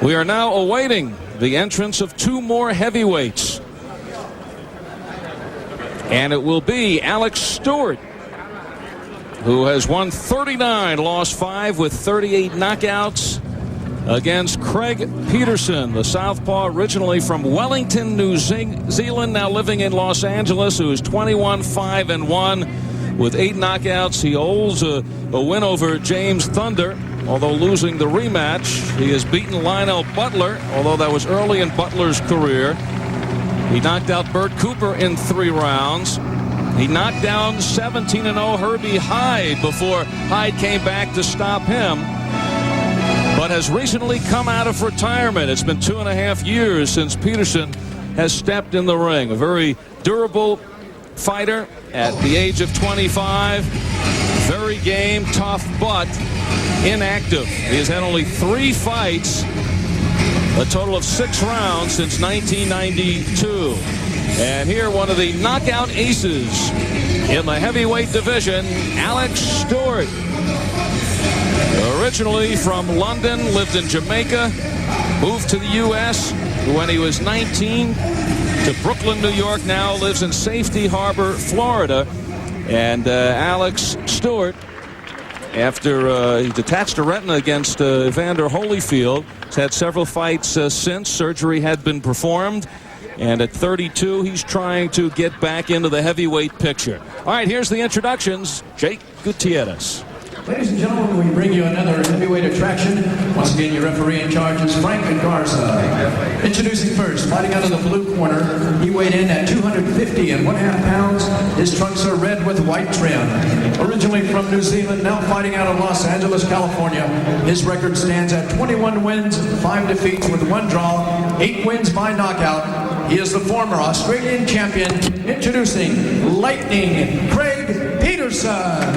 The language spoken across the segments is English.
We are now awaiting the entrance of two more heavyweights. And it will be Alex Stewart, who has won 39, lost 5 with 38 knockouts, against Craig Petersen, the southpaw originally from Wellington, New Zealand, now living in Los Angeles, who is 21-5-1 with 8 knockouts. He holds a win over James Thunder, although losing the rematch. He has beaten Lionel Butler, although that was early in Butler's career. He knocked out Bert Cooper in 3 rounds. He knocked down 17-0 Herbie Hyde before Hyde came back to stop him, but has recently come out of retirement. It's been 2.5 years since Petersen has stepped in the ring. A very durable fighter at the age of 25. Very game, tough, but inactive. He has had only 3 fights, a total of 6 rounds since 1992. And here, one of the knockout aces in the heavyweight division, Alex Stewart. Originally from London, lived in Jamaica, moved to the U.S. when he was 19, to Brooklyn, New York, now lives in Safety Harbor, Florida. And Alex Stewart, after he detached a retina against Evander Holyfield, has had several fights since. Surgery had been performed. And at 32, he's trying to get back into the heavyweight picture. All right, here's the introductions. Jake Gutierrez. Ladies and gentlemen, we bring you another heavyweight attraction. Once again, your referee in charge is Frank Garza. Introducing first, fighting out of the blue corner, he weighed in at 250.5 pounds. His trunks are red with white trim. Originally from New Zealand, now fighting out of Los Angeles, California. His record stands at 21 wins, 5 defeats with 1 draw, 8 wins by knockout. He is the former Australian champion. Introducing Lightning Craig Petersen.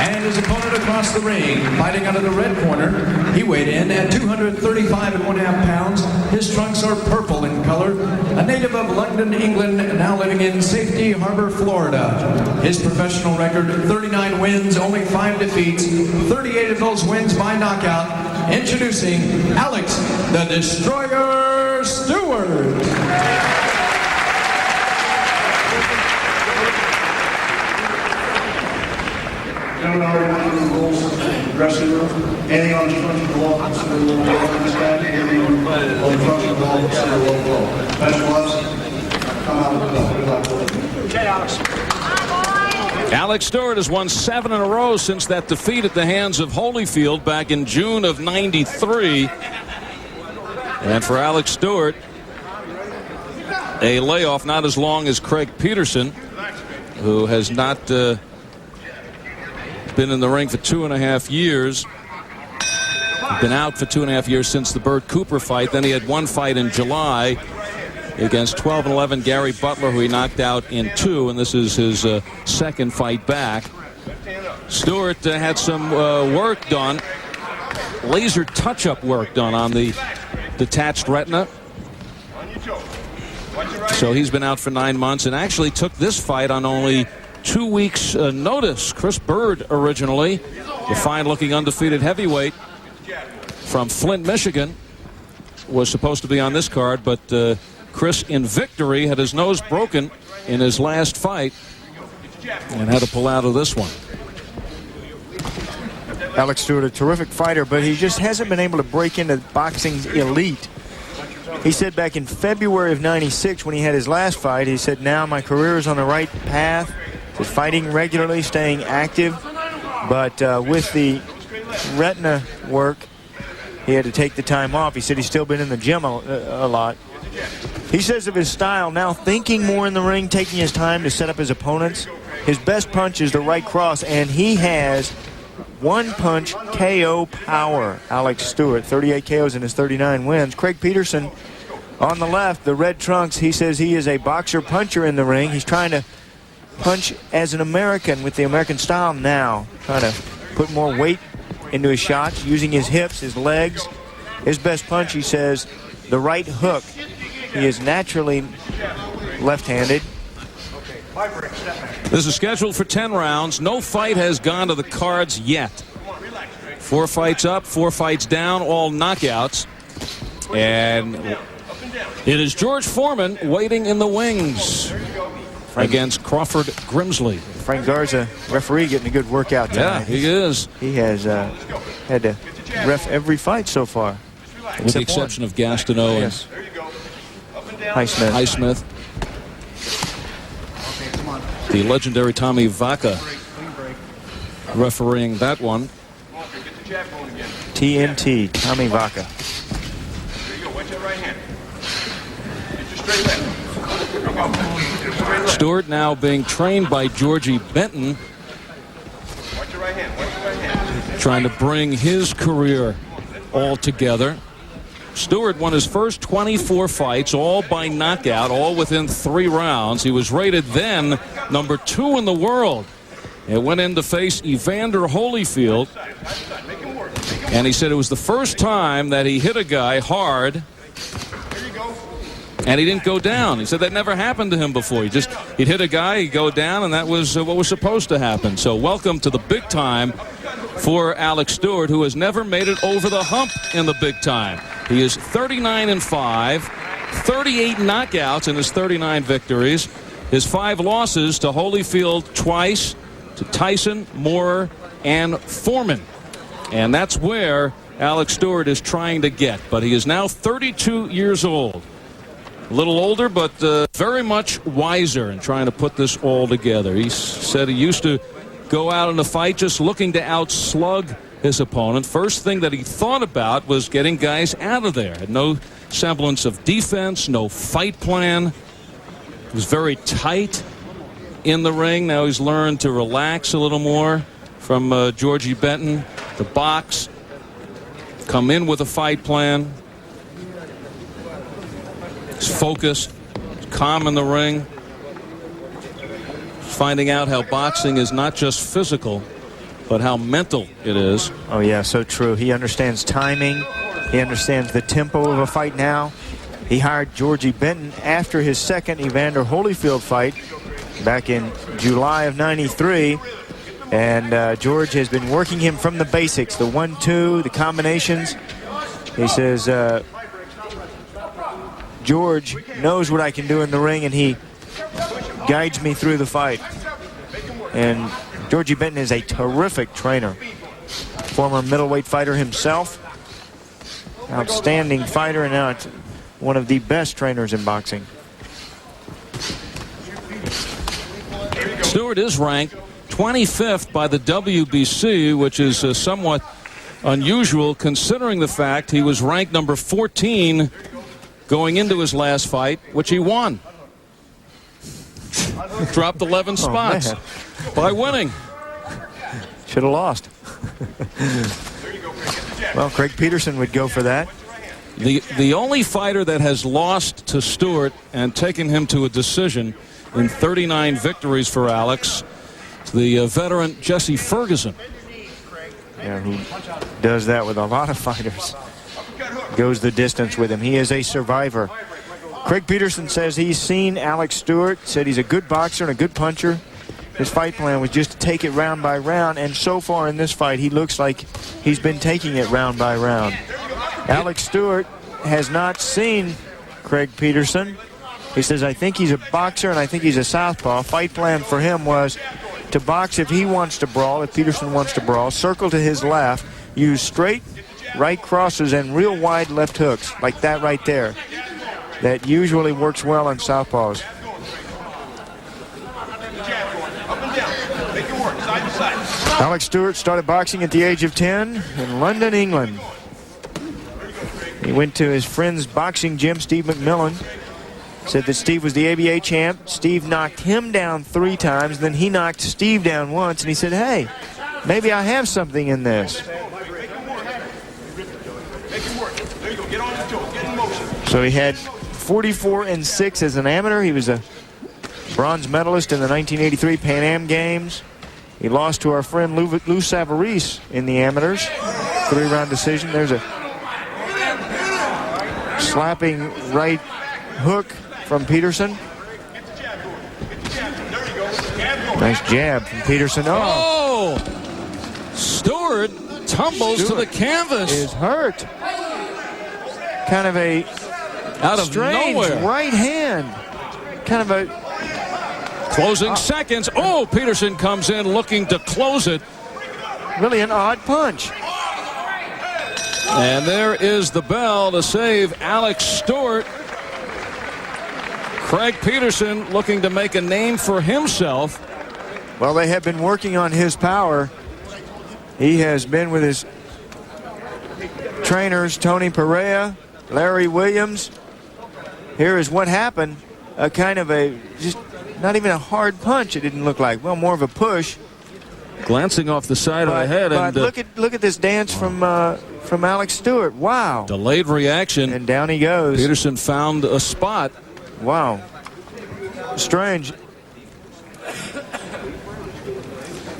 And his opponent across the ring, fighting out of the red corner, he weighed in at 235.5 pounds. His trunks are purple in color. A native of London, England, now living in Safety Harbor, Florida. His professional record, 39 wins, only 5 defeats, 38 of those wins by knockout. Introducing Alex the Destroyer Stewart. Gentlemen, already went through the rules of the dressing room. Anything on the front of the wall, consider a little blow on this guy. Anything on the front of the wall, consider a little blow. Best gloves, come out with the good luck. Okay, Alex. Alex Stewart has won 7 in a row since that defeat at the hands of Holyfield back in June of '93. And for Alex Stewart, a layoff not as long as Craig Petersen, who has not been in the ring for 2.5 years. Been out for 2.5 years since the Bert Cooper fight. Then he had 1 fight in July against 12-11 Gary Butler, who he knocked out in 2, and this is his 2nd fight back. Stewart had some work done, laser touch-up work done on the detached retina. So he's been out for 9 months and actually took this fight on only 2 weeks notice. Chris Bird, originally the fine-looking undefeated heavyweight from Flint, Michigan, was supposed to be on this card, but Chris, in victory, had his nose broken in his last fight and had to pull out of this one. Alex Stewart, a terrific fighter, but he just hasn't been able to break into boxing's elite. He said back in February of '96, when he had his last fight, he said, now my career is on the right path. He's fighting regularly, staying active, but with the retina work, he had to take the time off. He said he's still been in the gym a lot. He says of his style, now thinking more in the ring, taking his time to set up his opponents. His best punch is the right cross, and he has one-punch KO power. Alex Stewart, 38 KOs in his 39 wins. Craig Petersen on the left, the red trunks, he says he is a boxer-puncher in the ring. He's trying to punch as an American with the American style now, trying to put more weight into his shots, using his hips, his legs. His best punch, he says, the right hook. He is naturally left-handed. This is scheduled for 10 rounds. No fight has gone to the cards yet. 4 fights up, 4 fights down, all knockouts. And it is George Foreman waiting in the wings against Crawford Grimsley. Frank Garza, referee, getting a good workout tonight. Yeah, he is. He has had to ref every fight so far. With the exception of Gastineau and Highsmith. The legendary Tommy Vaca refereeing that one. TNT, Tommy Vaca. Stewart now being trained by Georgie Benton, trying to bring his career all together. Stewart won his first 24 fights, all by knockout, all within 3 rounds. He was rated then number 2 in the world. It went in to face Evander Holyfield, and he said it was the first time that he hit a guy hard and he didn't go down. He said that never happened to him before. He'd hit a guy, he'd go down, and that was what was supposed to happen. So welcome to the big time for Alex Stewart, who has never made it over the hump in the big time. He is 39-5, 38 knockouts in his 39 victories. His 5 losses to Holyfield twice, to Tyson, Moore, and Foreman. And that's where Alex Stewart is trying to get. But he is now 32 years old. A little older, but very much wiser in trying to put this all together. He said he used to go out in a fight just looking to outslug his opponent. First thing that he thought about was getting guys out of there. Had no semblance of defense, no fight plan. He was very tight in the ring. Now he's learned to relax a little more from Georgie Benton. The box, come in with a fight plan. He's focused, calm in the ring. Finding out how boxing is not just physical, but how mental it is. Oh, yeah, so true. He understands timing. He understands the tempo of a fight now. He hired Georgie Benton after his second Evander Holyfield fight back in July of '93. And George has been working him from the basics, the 1-2, the combinations. He says, George knows what I can do in the ring, and he guides me through the fight. And Georgie Benton is a terrific trainer. Former middleweight fighter himself. Outstanding fighter, and now it's one of the best trainers in boxing. Stewart is ranked 25th by the WBC, which is somewhat unusual considering the fact he was ranked number 14 going into his last fight, which he won. Dropped 11 spots by winning. Should have lost. Well, Craig Petersen would go for that. The only fighter that has lost to Stewart and taken him to a decision in 39 victories for Alex, the veteran Jesse Ferguson. Yeah, who does that with a lot of fighters. Goes the distance with him. He is a survivor. Craig Petersen says he's seen Alex Stewart, said he's a good boxer and a good puncher. His fight plan was just to take it round by round, and so far in this fight, he looks like he's been taking it round by round. Alex Stewart has not seen Craig Petersen. He says, I think he's a boxer and I think he's a southpaw. Fight plan for him was to box if he wants to brawl, if Petersen wants to brawl, circle to his left, use straight right crosses and real wide left hooks, like that right there. That usually works well on southpaws. Alex Stewart started boxing at the age of 10 in London, England. He went to his friend's boxing gym, Steve McMillan. Said that Steve was the ABA champ. Steve knocked him down 3 times. Then he knocked Steve down once. And he said, hey, maybe I have something in this. So he had 44-6 as an amateur. He was a bronze medalist in the 1983 Pan Am Games. He lost to our friend Lou Savarese in the amateurs. 3-round decision. There's a slapping right hook from Petersen. Nice jab from Petersen. Oh! Stewart tumbles to the canvas. Is hurt. Kind of a Out of strange nowhere. right hand. Kind of a Closing seconds. Oh, Petersen comes in looking to close it. really an odd punch. And there is the bell to save Alex Stewart. Craig Petersen looking to make a name for himself. Well, they have been working on his power. He has been with his trainers, Tony Perea, Larry Williams. Here is what happened. A kind of a, just not even a hard punch, it didn't look like. Well, more of a push. Glancing off the side of the head. But And look at this dance from Alex Stewart. Wow. delayed reaction. And down he goes. Petersen found a spot. Wow. Strange.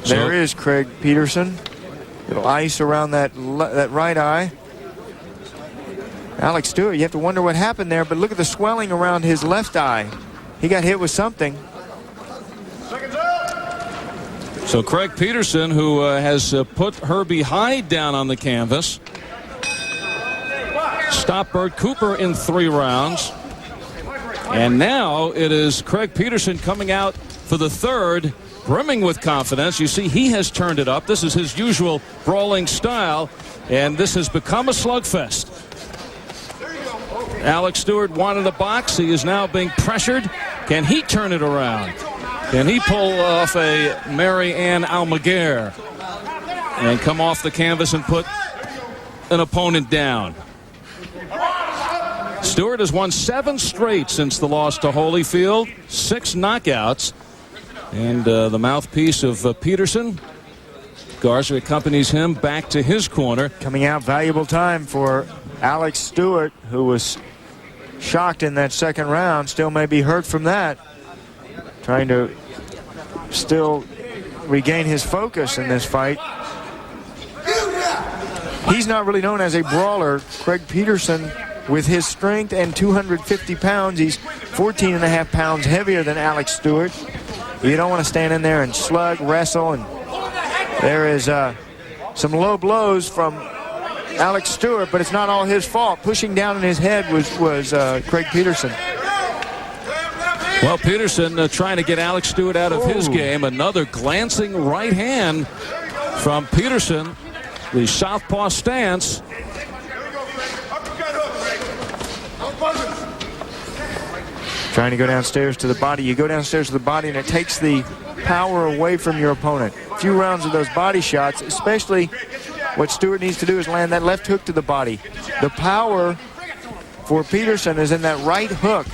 There is Craig Petersen. Little ice around that right eye. Alex Stewart, you have to wonder what happened there, but look at the swelling around his left eye. He got hit with something. So Craig Petersen, who has put Herbie Hyde down on the canvas, stopped Bert Cooper in 3 rounds. And now it is Craig Petersen coming out for the third, brimming with confidence. You see, he has turned it up. This is his usual brawling style, and this has become a slugfest. Alex Stewart wanted a box. He is now being pressured. Can he turn it around? Can he pull off a Mary Ann Almaguer and come off the canvas and put an opponent down? Stewart has won 7 straight since the loss to Holyfield, 6 knockouts. And the mouthpiece of Petersen, Garza, accompanies him back to his corner. Coming out, valuable time for Alex Stewart, who was shocked in that second round. Still may be hurt from that. Trying to still regain his focus in this fight. He's not really known as a brawler. Craig Petersen, with his strength and 250 pounds, he's 14.5 pounds heavier than Alex Stewart. You don't want to stand in there and slug, wrestle, and there is some low blows from Alex Stewart, but it's not all his fault. Pushing down in his head was Craig Petersen. Well, Petersen trying to get Alex Stewart out of his game. Another glancing right hand from Petersen. The southpaw stance. Trying to go downstairs to the body. You go downstairs to the body, and it takes the power away from your opponent. A few rounds of those body shots, especially what Stewart needs to do is land that left hook to the body. The power for Petersen is in that right hook.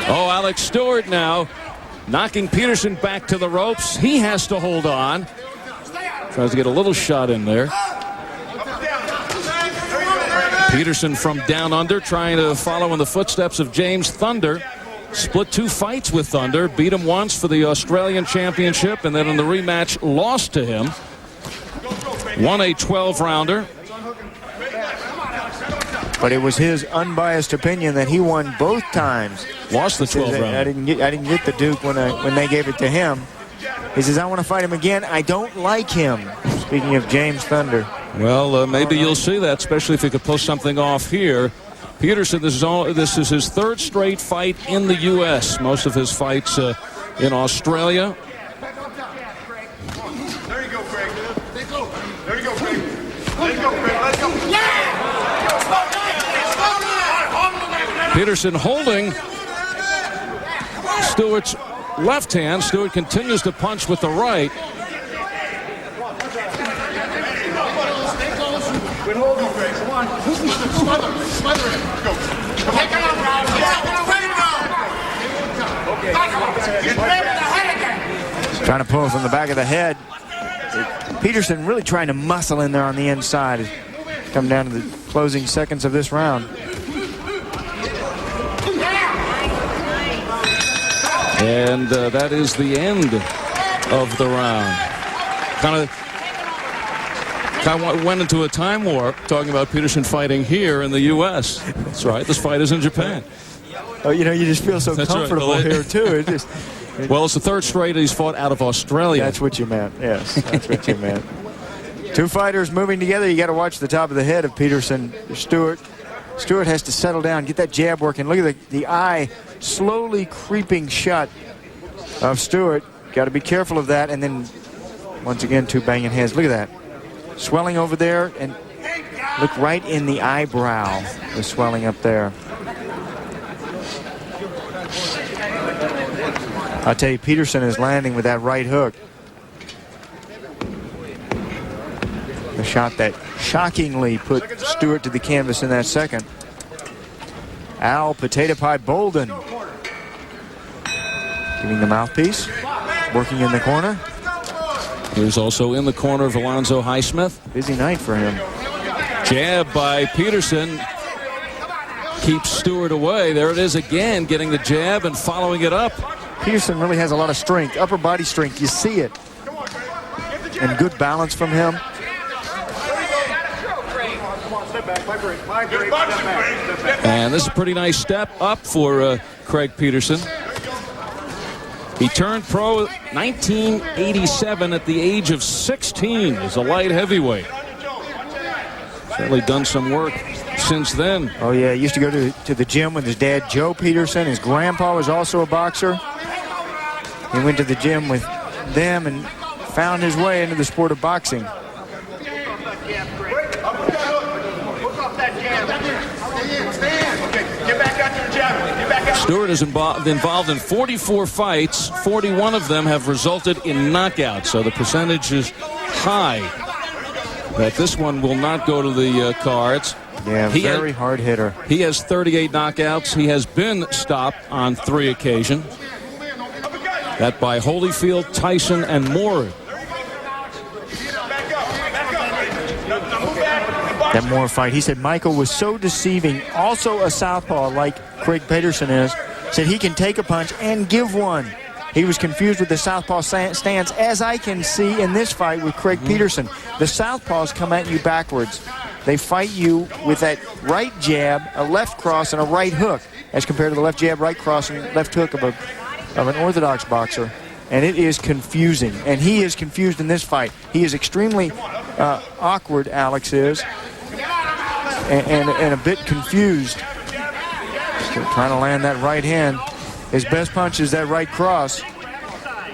Oh, Alex Stewart now knocking Petersen back to the ropes. He has to hold on. Tries to get a little shot in there. Petersen from down under, trying to follow in the footsteps of James Thunder. Split 2 fights with Thunder. Beat him once for the Australian Championship, and then in the rematch lost to him. Won a 12-rounder. But it was his unbiased opinion that he won both times. Lost the 12-rounder. I didn't get the Duke when they gave it to him. He says, I want to fight him again. I don't like him. Speaking of James Thunder. Well, maybe you'll see that, especially if he could pull something off here. Petersen, this is his 3rd straight fight in the U.S. Most of his fights in Australia. There you go, Craig. There you go, Craig. There you go, Craig. Let's go. Petersen holding Stewart's left hand. Stewart continues to punch with the right. Good hold him, Craig. Come on. Smother him. Go. Take it out, Rob. Get ready to head again. Trying to pull from the back of the head. Petersen really trying to muscle in there on the inside. Come down to the closing seconds of this round. And that is the end of the round. Kind of went into a time warp talking about Petersen fighting here in the U.S. That's right. This fight is in Japan. Oh, you know, you just feel so That's comfortable right. here, too. It just, Well, it's the 3rd straight he's fought out of Australia. that's what you meant. Yes, that's what you meant. Two fighters moving together. You got to watch the top of the head of Petersen. Stewart has to settle down, get that jab working. Look at the eye slowly creeping shut of Stewart. Got to be careful of that. And then once again, two banging heads. Look at that. Swelling over there, and look right in the eyebrow. The swelling up there. I'll tell you, Petersen is landing with that right hook. The shot that shockingly put Stewart to the canvas in that second. Al Potato Pie Bolden giving the mouthpiece, working in the corner. He's also in the corner of Alonzo Highsmith. Busy night for him. Jab by Petersen keeps Stewart away. There it is again, getting the jab and following it up. Petersen really has a lot of strength, upper body strength. You see it. And good balance from him. And this is a pretty nice step up for Craig Petersen. He turned pro 1987 at the age of 16 as a light heavyweight. Certainly done some work since then. Oh, yeah. He used to go to the gym with his dad, Joe Petersen. His grandpa was also a boxer. He went to the gym with them and found his way into the sport of boxing. Stewart is involved in 44 fights. 41 of them have resulted in knockouts, so the percentage is high. But this one will not go to the cards. Yeah, very hard hitter. He has 38 knockouts. He has been stopped on 3 occasions. That by Holyfield, Tyson, and Moore. That Moore fight, he said Michael was so deceiving. Also a southpaw like Craig Petersen is. Said he can take a punch and give one. He was confused with the southpaw stance, as I can see in this fight with Craig Petersen. The southpaws come at you backwards. They fight you with that right jab, a left cross, and a right hook, as compared to the left jab, right cross, and left hook of an orthodox boxer. And it is confusing. And he is confused in this fight. He is extremely awkward, Alex is, and a bit confused. Still trying to land that right hand. His best punch is that right cross.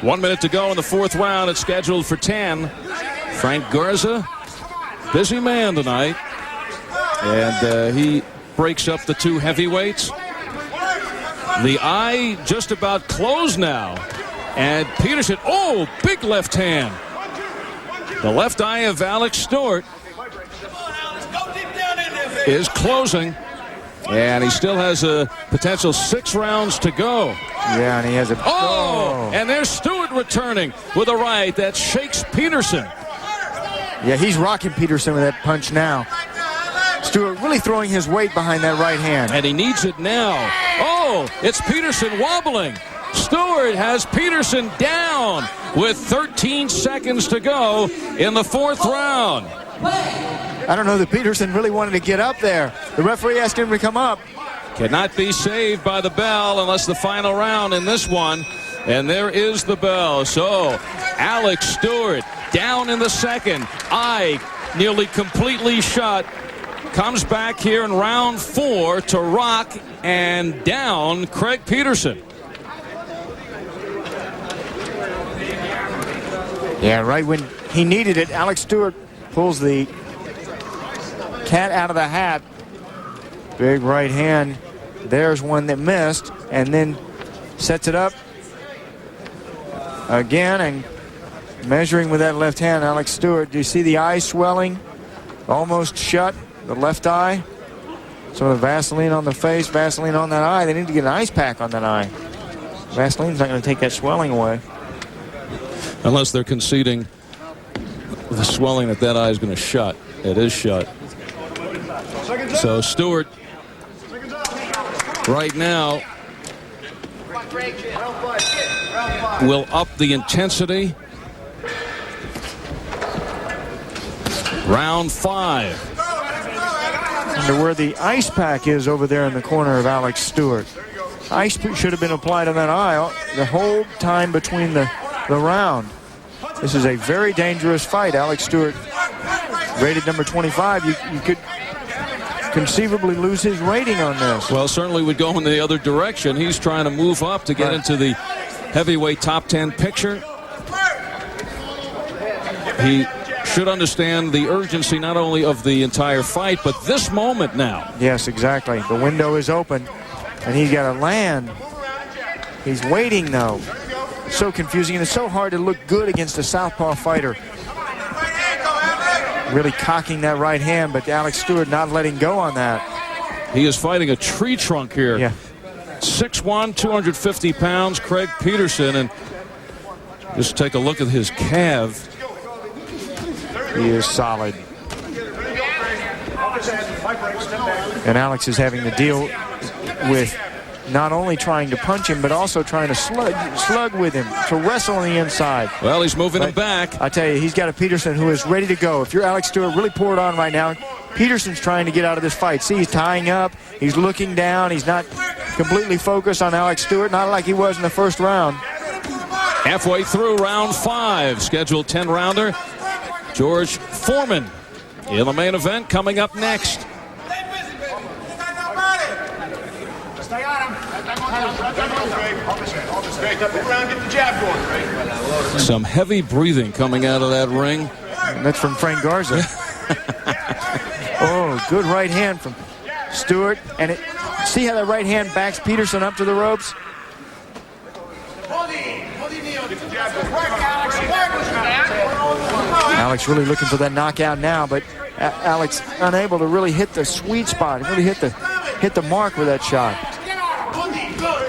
1 minute to go in the 4th round. It's scheduled for 10. Frank Garza, busy man tonight. And he breaks up the two heavyweights. The eye just about closed now. And Petersen, oh, big left hand. The left eye of Alex Stewart is closing. And he still has a potential 6 rounds to go. Yeah, and he has a... Oh! And there's Stewart returning with a right that shakes Petersen. Yeah, he's rocking Petersen with that punch now. Stewart really throwing his weight behind that right hand. And he needs it now. Oh, it's Petersen wobbling. Stewart has Petersen down with 13 seconds to go in the 4th round. I don't know that Petersen really wanted to get up there. The referee asked him to come up. Cannot be saved by the bell unless the final round in this one. And there is the bell. So Alex Stewart down in the 2nd. Eye nearly completely shut. Comes back here in round 4 to rock and down Craig Petersen. Yeah, right when he needed it, Alex Stewart pulls the cat out of the hat. Big right hand. There's one that missed, and then sets it up again and measuring with that left hand. Alex Stewart, do you see the eye swelling? Almost shut, the left eye. Some of the Vaseline on the face, Vaseline on that eye. They need to get an ice pack on that eye. Vaseline's not going to take that swelling away. Unless they're conceding the swelling that eye is going to shut. It is shut. So Stewart right now will up the intensity. Round 5. Under where the ice pack is over there in the corner of Alex Stewart. Ice should have been applied on that eye the whole time between the round. This is a very dangerous fight. Alex Stewart rated number 25, you could conceivably lose his rating on this. Well, certainly would go in the other direction. He's trying to move up to get into the heavyweight top 10 picture. He should understand the urgency not only of the entire fight, but this moment now. Yes, exactly. The window is open, and he's got to land. He's waiting, though. So confusing, and it's so hard to look good against a southpaw fighter. Really cocking that right hand, but Alex Stewart not letting go on that. He is fighting a tree trunk here. Yeah. 6'1", 250 pounds, Craig Petersen. And just take a look at his calf. He is solid. And Alex is having to deal with not only trying to punch him, but also trying to slug with him, to wrestle on the inside. Well, he's moving him back. I tell you, he's got a Petersen who is ready to go. If you're Alex Stewart, really pour it on right now. Petersen's trying to get out of this fight. See, he's tying up. He's looking down. He's not completely focused on Alex Stewart, not like he was in the first round. Halfway through round 5, scheduled 10-rounder. George Foreman in the main event coming up next. Some heavy breathing coming out of that ring. And that's from Frank Garza. Oh, good right hand from Stewart. And see how that right hand backs Petersen up to the ropes? Alex really looking for that knockout now, but Alex unable to really hit the sweet spot, really hit the mark with that shot.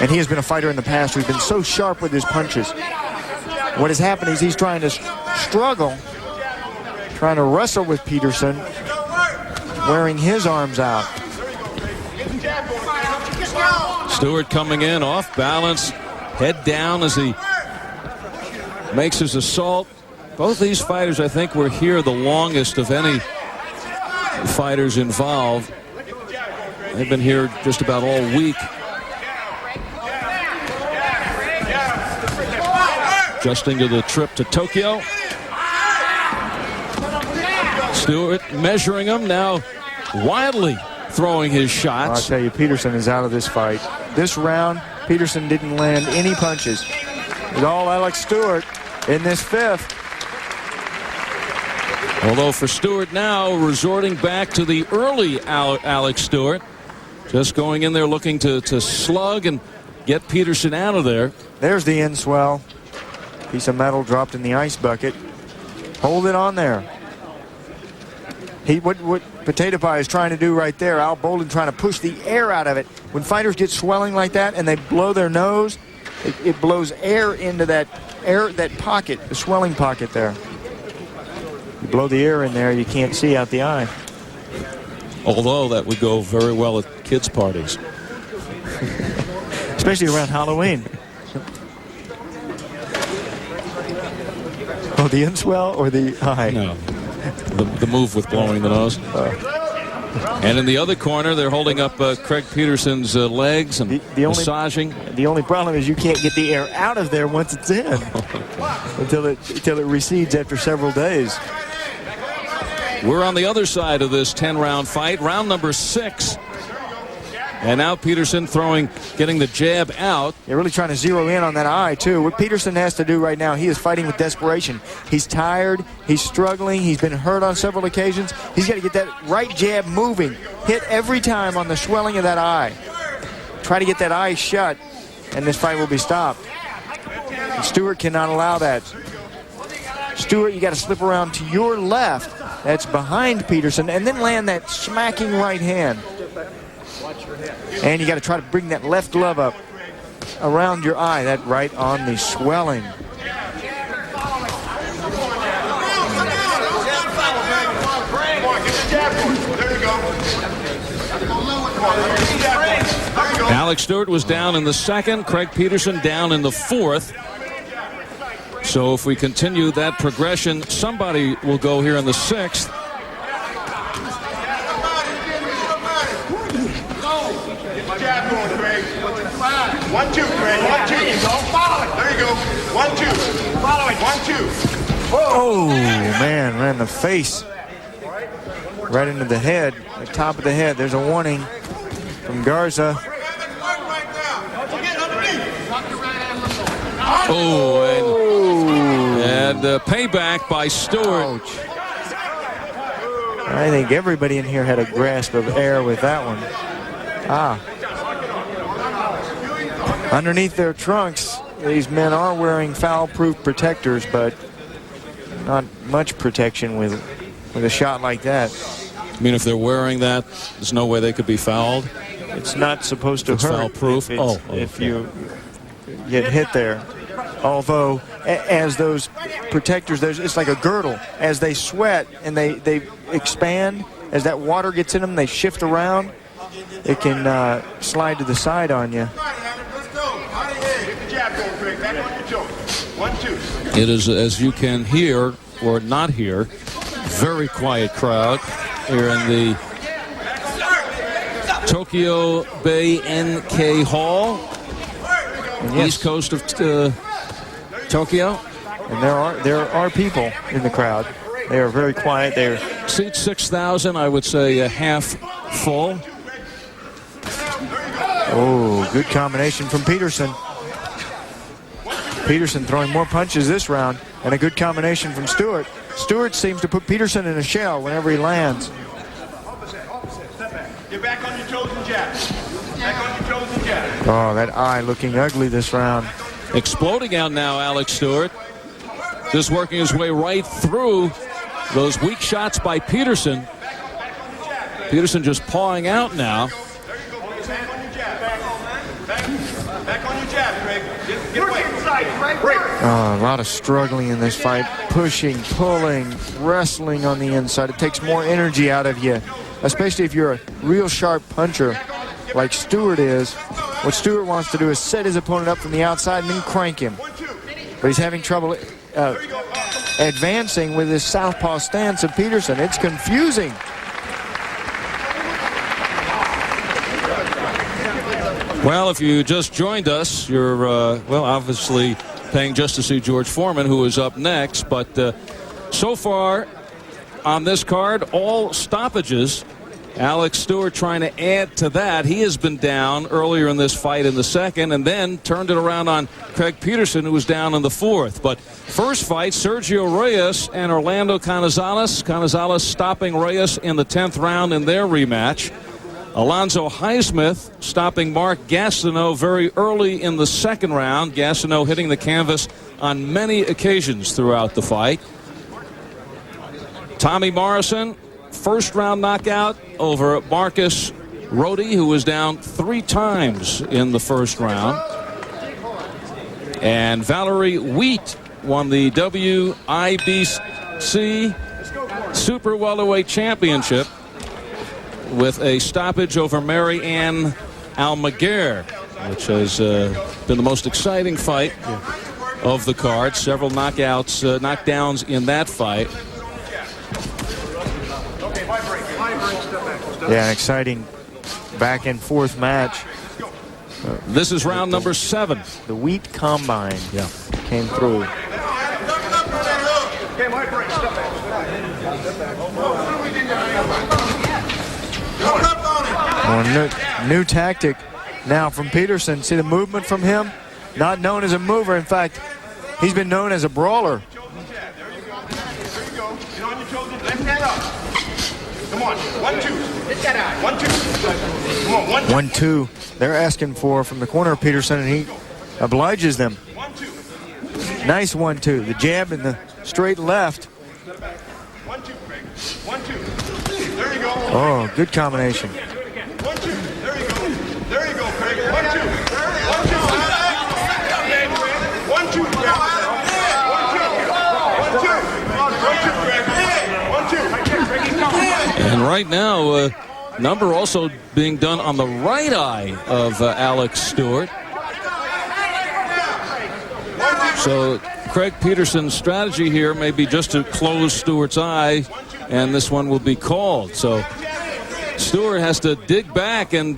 And he has been a fighter in the past who's been so sharp with his punches. What has happened is he's trying to struggle, trying to wrestle with Petersen, wearing his arms out. Stewart coming in off balance, head down as he makes his assault. Both these fighters, I think, were here the longest of any fighters involved. They've been here just about all week. Adjusting to the trip to Tokyo. Stewart measuring him now, wildly throwing his shots. I'll tell you, Petersen is out of this fight. This round, Petersen didn't land any punches. It's all Alex Stewart in this 5th. Although for Stewart now, resorting back to the early Alex Stewart. Just going in there looking to slug and get Petersen out of there. There's the end swell. Piece of metal dropped in the ice bucket. Hold it on there. What Potato Pie is trying to do right there, Al Bolden trying to push the air out of it. When fighters get swelling like that and they blow their nose, it blows air into that pocket, the swelling pocket there. You blow the air in there, you can't see out the eye. Although that would go very well at kids' parties. Especially around Halloween. Oh, the inswell or the eye? No. The move with blowing the nose. And in the other corner, they're holding up Craig Petersen's legs and massaging. The only problem is you can't get the air out of there once it's in until it recedes after several days. We're on the other side of this 10-round fight, round number 6. And now Petersen getting the jab out. They're really trying to zero in on that eye, too. What Petersen has to do right now, he is fighting with desperation. He's tired. He's struggling. He's been hurt on several occasions. He's got to get that right jab moving. Hit every time on the swelling of that eye. Try to get that eye shut, and this fight will be stopped. And Stewart cannot allow that. Stewart, you got to slip around to your left. That's behind Petersen, and then land that smacking right hand. And you got to try to bring that left glove up around your eye, that right on the swelling. Alex Stewart was down in the 2nd, Craig Petersen down in the 4th. So if we continue that progression, somebody will go here in the 6th. One, two, Craig. 1, 2. There you go. 1, 2. Follow it. 1, 2. Oh, man, ran the face right into the head, the top of the head. There's a warning from Garza. Oh, and payback by Stewart. Ouch. I think everybody in here had a grasp of air with that one. Underneath their trunks, these men are wearing foul-proof protectors, but not much protection with a shot like that. I mean, if they're wearing that, there's no way they could be fouled. It's not supposed to It's hurt foul-proof? if you get hit there. Although, as those protectors, it's like a girdle. As they sweat and they expand, as that water gets in them, they shift around. It can slide to the side on you. It is, as you can hear or not hear, very quiet crowd here in the Tokyo Bay NK Hall, east coast of Tokyo. And there are people in the crowd. They are very quiet. They're seat 6,000, I would say half full. Oh, good combination from Petersen. Petersen throwing more punches this round, and a good combination from Stewart. Stewart seems to put Petersen in a shell whenever he lands. Get back on your toes and jab. Back on your toes and jab. Oh, that eye looking ugly this round. Exploding out now, Alex Stewart. Just working his way right through those weak shots by Petersen. Petersen just pawing out now. Back on your jab, Craig. Get away. Oh, a lot of struggling in this fight. Pushing, pulling, wrestling on the inside. It takes more energy out of you, especially if you're a real sharp puncher like Stewart is. What Stewart wants to do is set his opponent up from the outside and then crank him. But he's having trouble advancing with his southpaw stance of Petersen. It's confusing. Well, if you just joined us, you're, well, obviously paying just to see George Foreman, who is up next. But so far on this card, all stoppages. Alex Stewart trying to add to that. He has been down earlier in this fight in the second and then turned it around on Craig Petersen, who was down in the fourth. But first fight, Sergio Reyes and Orlando Canizales. Canizales stopping Reyes in the 10th round in their rematch. Alonzo Highsmith stopping Mark Gastineau very early in the second round. Gastineau hitting the canvas on many occasions throughout the fight. Tommy Morrison, first round knockout over Marcus Rody, who was down 3 times in the first round. And Valerie Wheat won the WIBC Super Welterweight Championship with a stoppage over Mary Ann Almaguer, which has been the most exciting fight of the card. Several knockdowns in that fight. Yeah, an exciting back and forth match. This is round number 7. The Wheat Combine came through. New tactic now from Petersen. See the movement from him? Not known as a mover. In fact, he's been known as a brawler. Come on, 1-2. Hit that eye. 1-2. Come on, 1-2. 1-2. They're asking for from the corner of Petersen, and he obliges them. 1-2. Nice 1-2. The jab and the straight left. 1-2, Craig. 1-2. There you go. Oh, good combination. 1-2. There you go. There you go, Craig. 1-2. 1-2. 1-2. 1-2. 1-2. And right now, number also being done on the right eye of Alex Stewart. So Craig Petersen's strategy here may be just to close Stewart's eye, and this one will be called. So Stewart has to dig back and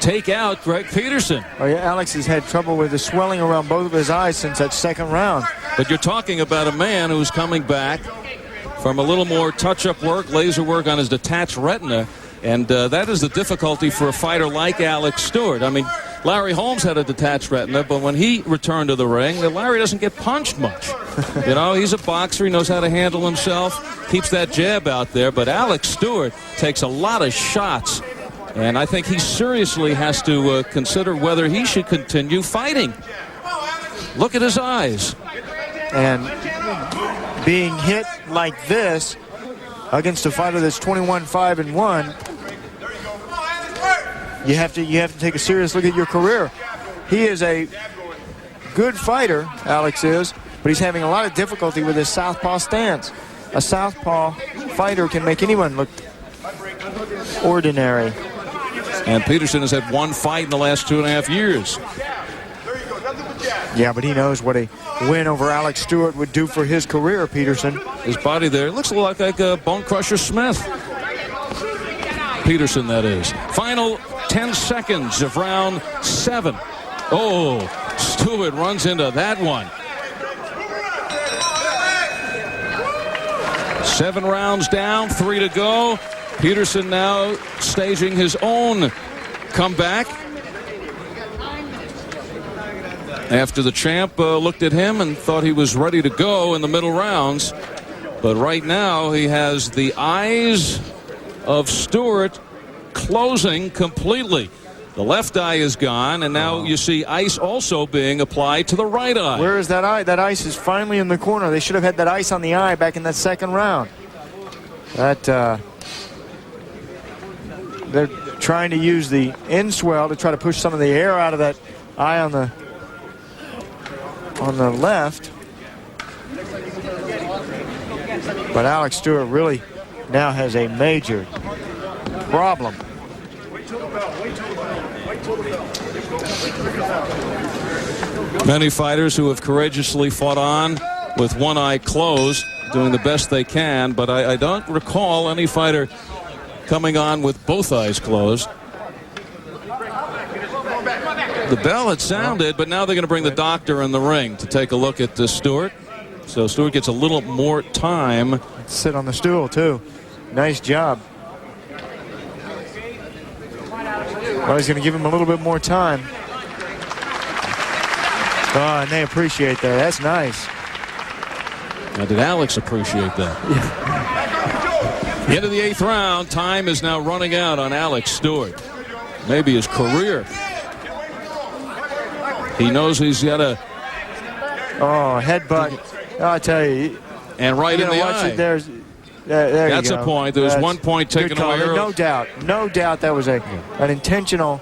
take out Craig Petersen. Oh, yeah, Alex has had trouble with the swelling around both of his eyes since that second round. But you're talking about a man who's coming back from a little more touch-up work, laser work on his detached retina. And that is the difficulty for a fighter like Alex Stewart. I mean, Larry Holmes had a detached retina, but when he returned to the ring, Larry doesn't get punched much. You know, he's a boxer. He knows how to handle himself, keeps that jab out there. But Alex Stewart takes a lot of shots, and I think he seriously has to consider whether he should continue fighting. Look at his eyes. And being hit like this against a fighter that's 21-5-1, you have to take a serious look at your career. He is a good fighter, Alex is, but he's having a lot of difficulty with his southpaw stance. A southpaw fighter can make anyone look ordinary. And Petersen has had one fight in the last 2.5 years. Yeah, but he knows what a win over Alex Stewart would do for his career, Petersen. His body there looks a lot like Bone Crusher Smith. Petersen, that is. Final 10 seconds of round 7. Oh, Stewart runs into that one. 7 rounds down, 3 to go. Petersen now staging his own comeback. After the champ looked at him and thought he was ready to go in the middle rounds. But right now he has the eyes of Stewart closing completely. The left eye is gone, and now you see ice also being applied to the right eye. Where is that eye? That ice is finally in the corner. They should have had that ice on the eye back in that second round. That they're trying to use the in-swell to try to push some of the air out of that eye on the left. But Alex Stewart really now has a major problem. Many fighters who have courageously fought on with one eye closed, doing the best they can, but I don't recall any fighter coming on with both eyes closed. The bell had sounded, but now they're going to bring the doctor in the ring to take a look at Stewart. So Stewart gets a little more time. Sit on the stool, too. Nice job. Well, he's going to give him a little bit more time. Oh, and they appreciate that. That's nice. Now, did Alex appreciate that? Yeah. Into the 8th round. Time is now running out on Alex Stewart. Maybe his career. He knows he's got a... Oh, headbutt. I tell you. And right in the eye. It. There That's a point. There's 1 point taken away early. No doubt. No doubt that was an intentional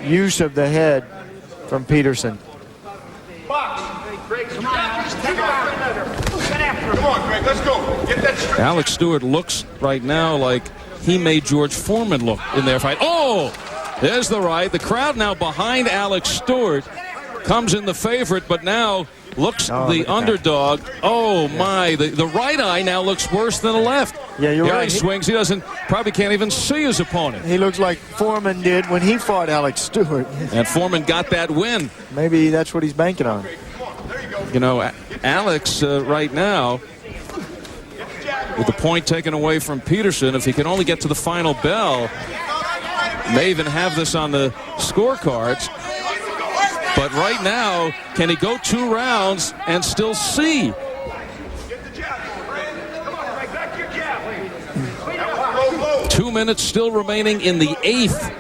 use of the head from Petersen. Come on, Greg, let's go. Get that straight. Alex Stewart looks right now like he made George Foreman look in their fight. Oh, there's the right. The crowd now behind Alex Stewart comes in the favorite, but now looks the underdog. Oh, my. The right eye now looks worse than the left. Yeah, you're right. He swings. He probably can't even see his opponent. He looks like Foreman did when he fought Alex Stewart. And Foreman got that win. Maybe that's what he's banking on. You know, Alex right now, with the point taken away from Petersen, if he can only get to the final bell, may even have this on the scorecards. But right now, can he go 2 rounds and still see? 2 minutes still remaining in the 8th.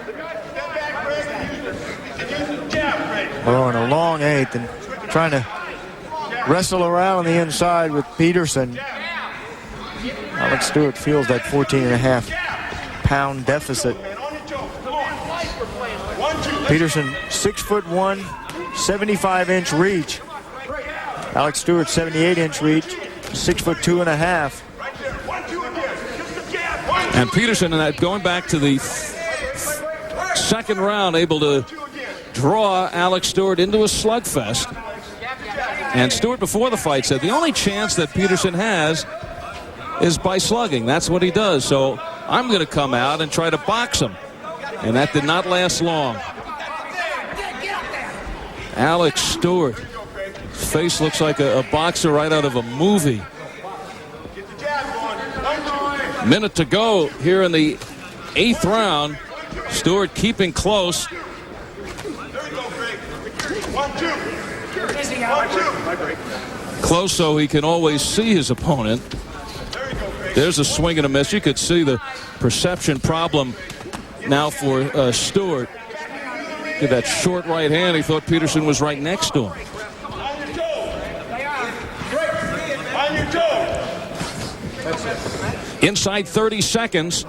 Oh, and a long 8th, and trying to wrestle around on the inside with Petersen. Alex Stewart feels that 14.5-pound deficit. Petersen, 6'1", 75-inch reach. Alex Stewart, 78-inch reach, 6'2.5". And Petersen, going back to the second round, able to draw Alex Stewart into a slugfest. And Stewart, before the fight, said the only chance that Petersen has is by slugging. That's what he does. So I'm going to come out and try to box him. And that did not last long. Alex Stewart. His face looks like a boxer right out of a movie. Minute to go here in the 8th round. Stewart keeping close. There you go, Greg. 1-2. 1-2. Close so he can always see his opponent. There's a swing and a miss. You could see the perception problem now for Stewart. Get that short right hand. He thought Petersen was right next to him. On your toe. Inside 30 seconds.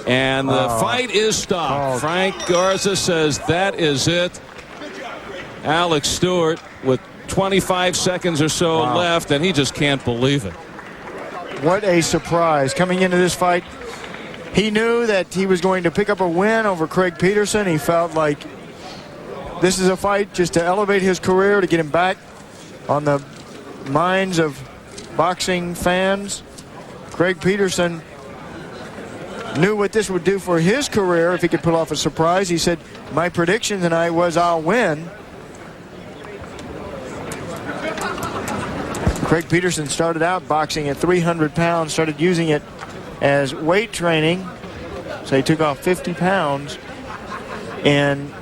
And the fight is stopped. Frank Garza says that is it. Alex Stewart with 25 seconds or so left, and he just can't believe it. What a surprise. Coming into this fight, he knew that he was going to pick up a win over Craig Petersen. He felt like this is a fight just to elevate his career, to get him back on the minds of boxing fans. Craig Petersen knew what this would do for his career if he could pull off a surprise. He said, my prediction tonight was I'll win. Craig Petersen started out boxing at 300 pounds, started using it as weight training. So he took off 50 pounds in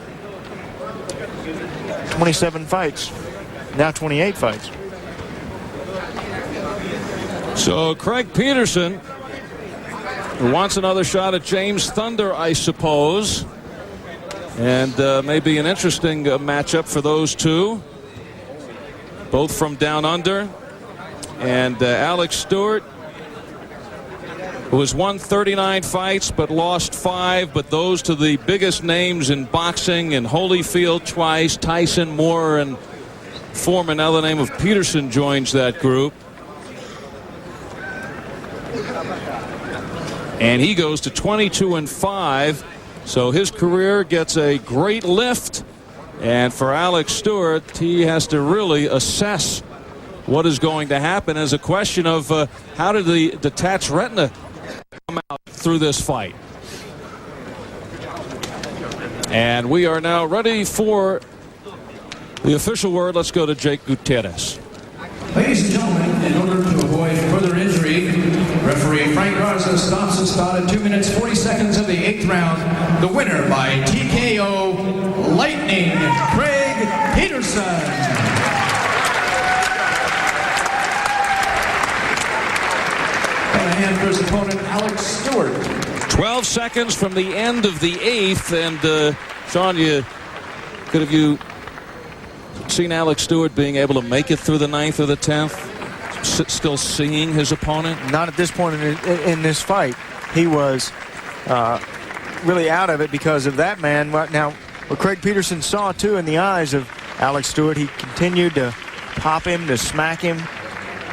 27 fights, now 28 fights. So Craig Petersen wants another shot at James Thunder, I suppose. And maybe an interesting matchup for those two. Both from down under. And Alex Stewart, who has won 39 fights but lost 5, but those to the biggest names in boxing, and Holyfield twice, Tyson, Moore, and Foreman. Now the name of Petersen joins that group. And he goes to 22-5. So his career gets a great lift. And for Alex Stewart, he has to really assess what is going to happen as a question of how did the detached retina come out through this fight. And we are now ready for the official word. Let's go to Jake Gutierrez. Ladies and gentlemen, in order to avoid further injury, referee Frank Garza stops the spot at 2 minutes 40 seconds of the 8th round. The winner by TKO, Lightning, Craig Petersen. And a hand for his opponent, Alex Stewart. 12 seconds from the end of the 8th, and Sean, have you seen Alex Stewart being able to make it through the 9th or the 10th? Still seeing his opponent? Not at this point in this fight. He was really out of it because of that man. Now, what Craig Petersen saw, too, in the eyes of Alex Stewart, he continued to pop him, to smack him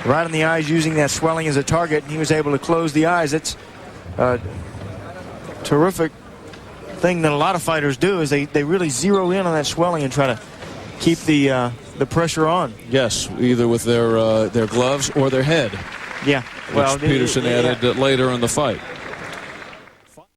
right in the eyes, using that swelling as a target, and he was able to close the eyes. It's a terrific thing that a lot of fighters do, is they really zero in on that swelling and try to keep the pressure on. Yes, either with their gloves or their head. Yeah. Which Petersen added later in the fight.